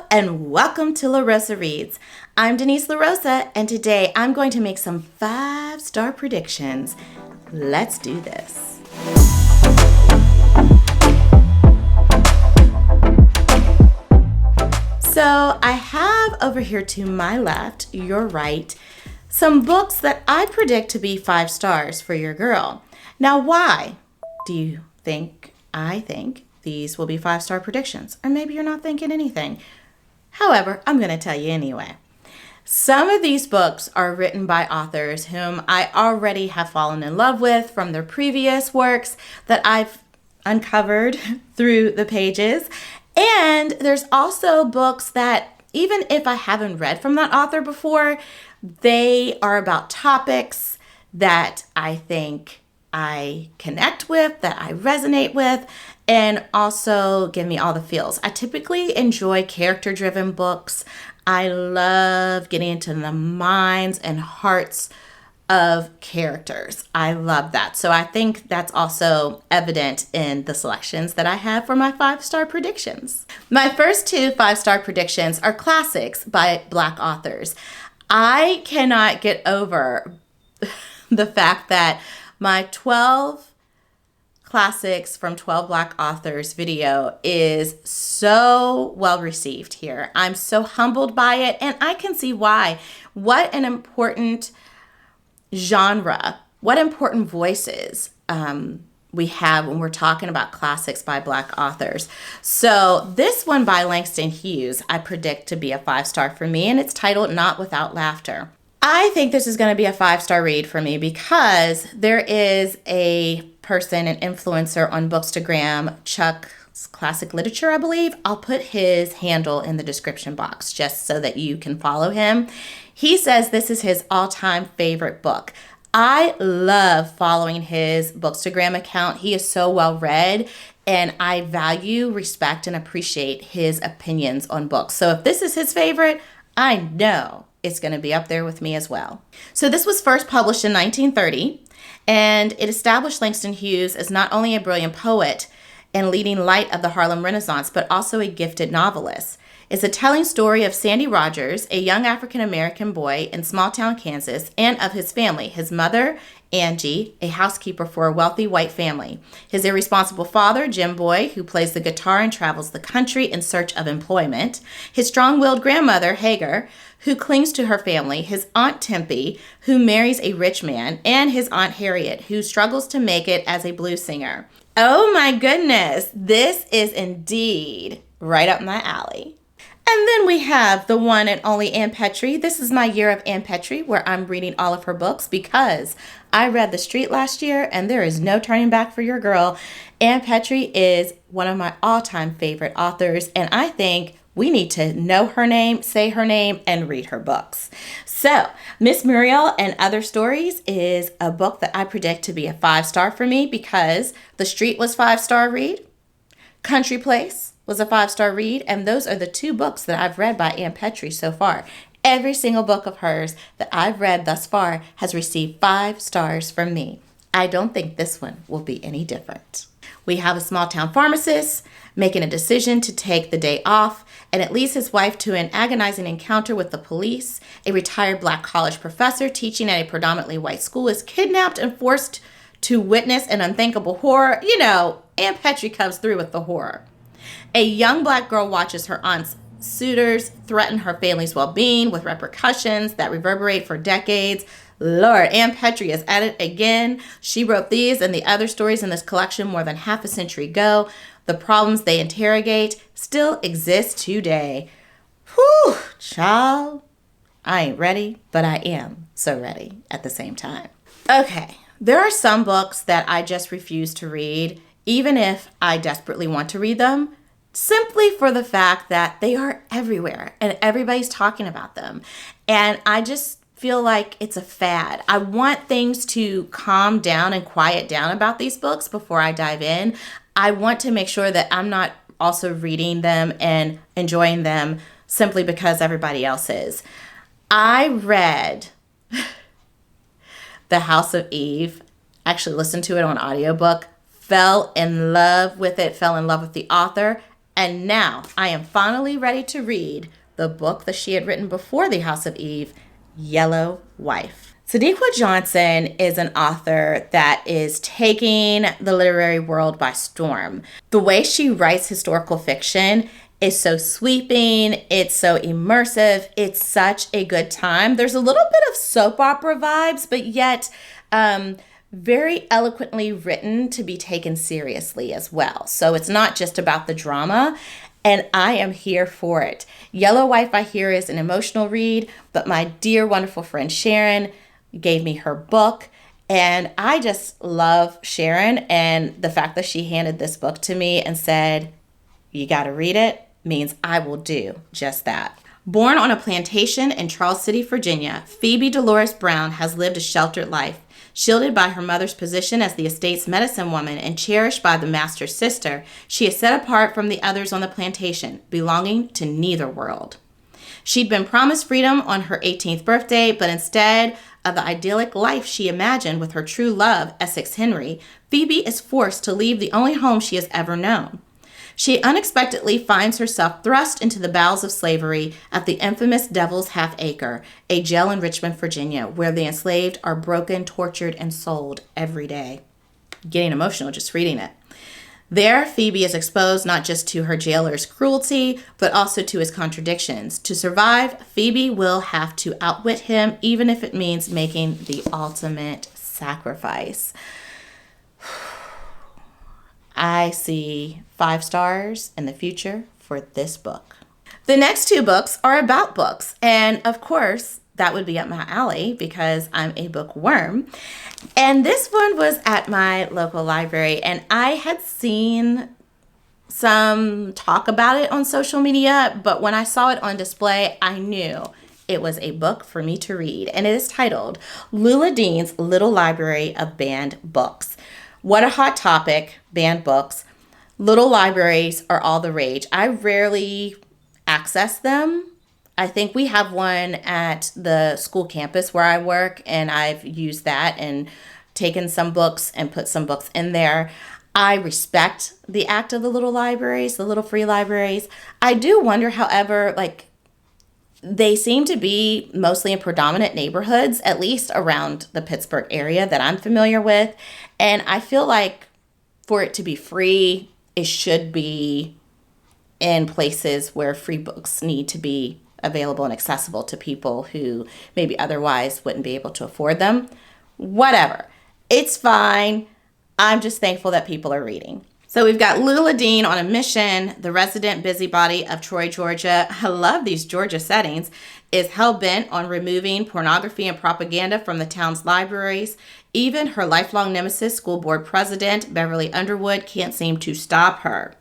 and welcome to LaRosa Reads. I'm Denise LaRosa, and today I'm going to make some 5-star predictions. Let's do this. So I have over here to my left, your right, some books that I predict to be 5 stars for your girl. Now, why do you think I think these will be 5-star predictions? Or maybe you're not thinking anything. However, I'm going to tell you anyway. Some of these books are written by authors whom I already have fallen in love with from their previous works that I've uncovered through the pages. And there's also books that, even if I haven't read from that author before, they are about topics that I think I connect with, that I resonate with, and also give me all the feels. I typically enjoy character-driven books. I love getting into the minds and hearts of characters. I love that. So I think that's also evident in the selections that I have for my 5-star predictions. My first 2 5-star predictions are classics by Black authors. I cannot get over the fact that my 12 classics from 12 Black authors video is so well received here. I'm so humbled by it, and I can see why. What an important genre, what important voices we have when we're talking about classics by Black authors. So this one by Langston Hughes, I predict to be a 5-star for me, and it's titled Not Without Laughter. I think this is going to be a 5-star read for me because there is a person, an influencer on Bookstagram, Chuck's Classic Literature, I believe. I'll put his handle in the description box just so that you can follow him. He says this is his all-time favorite book. I love following his Bookstagram account. He is so well read, and I value, respect, and appreciate his opinions on books. So if this is his favorite, I know it's going to be up there with me as well. So this was first published in 1930, and it established Langston Hughes as not only a brilliant poet and leading light of the Harlem Renaissance, but also a gifted novelist. It's a telling story of Sandy Rogers, a young African-American boy in small-town Kansas, and of his family, his mother, Angie, a housekeeper for a wealthy white family, his irresponsible father, Jim Boy, who plays the guitar and travels the country in search of employment, his strong-willed grandmother, Hagar, who clings to her family, his Aunt Tempe, who marries a rich man, and his Aunt Harriet, who struggles to make it as a blues singer. Oh my goodness, this is indeed right up my alley. And then we have the one and only Ann Petrie. This is my year of Ann Petrie, where I'm reading all of her books because I read The Street last year, and there is no turning back for your girl. Ann Petrie is one of my all-time favorite authors, and I think we need to know her name, say her name, and read her books. So, Miss Muriel and Other Stories is a book that I predict to be a 5-star for me because The Street was 5-star read. Country Place was a 5-star read, and those are the 2 books that I've read by Ann Petrie so far. Every single book of hers that I've read thus far has received 5 stars from me. I don't think this one will be any different. We have a small-town pharmacist making a decision to take the day off, and it leads his wife to an agonizing encounter with the police. A retired Black college professor teaching at a predominantly white school is kidnapped and forced to witness an unthinkable horror. You know, Ann Petrie comes through with the horror. A young Black girl watches her aunt's suitors threaten her family's well-being with repercussions that reverberate for decades. Lord, Ann Petrie is at it again. She wrote these and the other stories in this collection more than half a century ago. The problems they interrogate still exist today. Whew, child. I ain't ready, but I am so ready at the same time. Okay, there are some books that I just refuse to read, even if I desperately want to read them, simply for the fact that they are everywhere and everybody's talking about them. And I just feel like it's a fad. I want things to calm down and quiet down about these books before I dive in. I want to make sure that I'm not also reading them and enjoying them simply because everybody else is. I read The House of Eve, actually listened to it on audiobook, fell in love with it, fell in love with the author, And now I am finally ready to read the book that she had written before The House of Eve, Yellow Wife. Sadiqua Johnson is an author that is taking the literary world by storm. The way she writes historical fiction is so sweeping, it's so immersive, it's such a good time. There's a little bit of soap opera vibes, but yet very eloquently written to be taken seriously as well. So it's not just about the drama, and I am here for it. Yellow Wife, I hear, is an emotional read, but my dear, wonderful friend Sharon gave me her book, and I just love Sharon, and the fact that she handed this book to me and said, you got to read it, means I will do just that. Born on a plantation in Charles City, Virginia, Phoebe Dolores Brown has lived a sheltered life. Shielded by her mother's position as the estate's medicine woman and cherished by the master's sister, she is set apart from the others on the plantation, belonging to neither world. She'd been promised freedom on her 18th birthday, but instead of the idyllic life she imagined with her true love, Essex Henry, Phoebe is forced to leave the only home she has ever known. She unexpectedly finds herself thrust into the bowels of slavery at the infamous Devil's Half Acre, a jail in Richmond, Virginia, where the enslaved are broken, tortured, and sold every day. Getting emotional just reading it. There, Phoebe is exposed not just to her jailer's cruelty, but also to his contradictions. To survive, Phoebe will have to outwit him, even if it means making the ultimate sacrifice. I see 5 stars in the future for this book. The next 2 books are about books. And of course, that would be up my alley because I'm a bookworm. And this one was at my local library. And I had seen some talk about it on social media. But when I saw it on display, I knew it was a book for me to read. And it is titled Lula Dean's Little Library of Banned Books. What a hot topic, banned books. Little libraries are all the rage. I rarely access them. I think we have one at the school campus where I work, and I've used that and taken some books and put some books in there. I respect the act of the little libraries, the little free libraries. I do wonder, however, they seem to be mostly in predominant neighborhoods, at least around the Pittsburgh area that I'm familiar with. And I feel like for it to be free, it should be in places where free books need to be available and accessible to people who maybe otherwise wouldn't be able to afford them. Whatever. It's fine. I'm just thankful that people are reading. So we've got Lula Dean on a mission. The resident busybody of Troy, Georgia, I love these Georgia settings, is hell-bent on removing pornography and propaganda from the town's libraries. Even her lifelong nemesis, school board president Beverly Underwood, can't seem to stop her.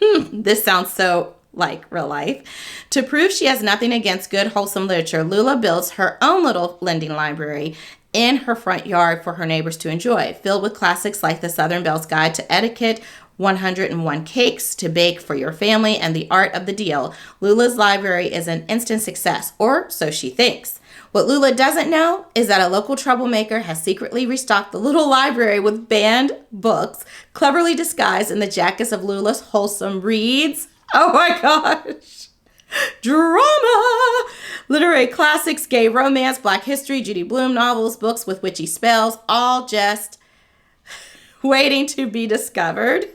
This sounds so like real life. To prove she has nothing against good, wholesome literature, Lula builds her own little lending library in her front yard for her neighbors to enjoy, filled with classics like The Southern Belle's Guide to Etiquette, 101 Cakes to Bake for Your Family, and The Art of the Deal. Lula's library is an instant success, or so she thinks. What Lula doesn't know is that a local troublemaker has secretly restocked the little library with banned books, cleverly disguised in the jackets of Lula's wholesome reads. Oh my gosh. Drama! Literary classics, gay romance, black history, Judy Blume novels, books with witchy spells, all just waiting to be discovered.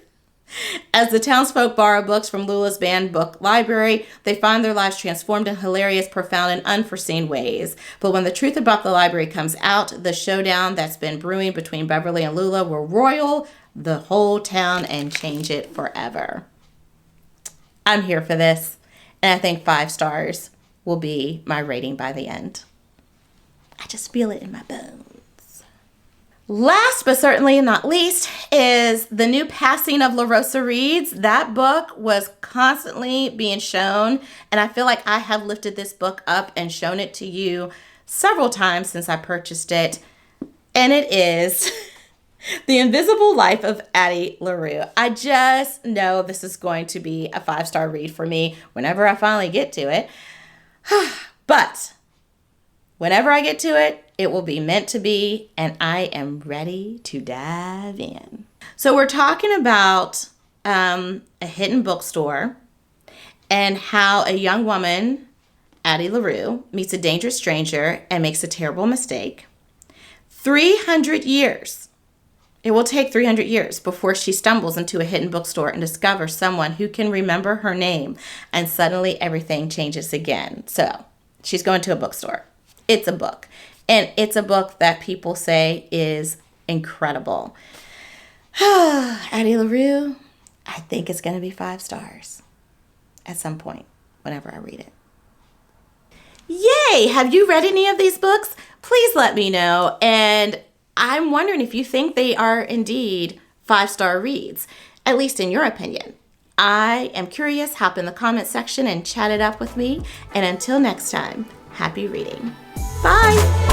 As the townsfolk borrow books from Lula's banned book library, they find their lives transformed in hilarious, profound, and unforeseen ways. But when the truth about the library comes out, the showdown that's been brewing between Beverly and Lula will roil the whole town and change it forever. I'm here for this, and I think 5 stars will be my rating by the end. I just feel it in my bones. Last but certainly not least is the new passing of LaRosa Reads. That book was constantly being shown, and I feel like I have lifted this book up and shown it to you several times since I purchased it, and it is The Invisible Life of Addie, LaRue. I just know this is going to be a 5-star read for me whenever I finally get to it. But whenever I get to it, it will be meant to be, and I am ready to dive in. So we're talking about a hidden bookstore and how a young woman, Addie LaRue, meets a dangerous stranger and makes a terrible mistake. 300 years. It will take 300 years before she stumbles into a hidden bookstore and discovers someone who can remember her name, and suddenly everything changes again. So she's going to a bookstore. It's a book, and it's a book that people say is incredible. Addie LaRue, I think it's going to be 5 stars at some point whenever I read it. Yay! Have you read any of these books? Please let me know. And I'm wondering if you think they are indeed 5-star reads, at least in your opinion. I am curious. Hop in the comment section and chat it up with me. And until next time, happy reading. Bye!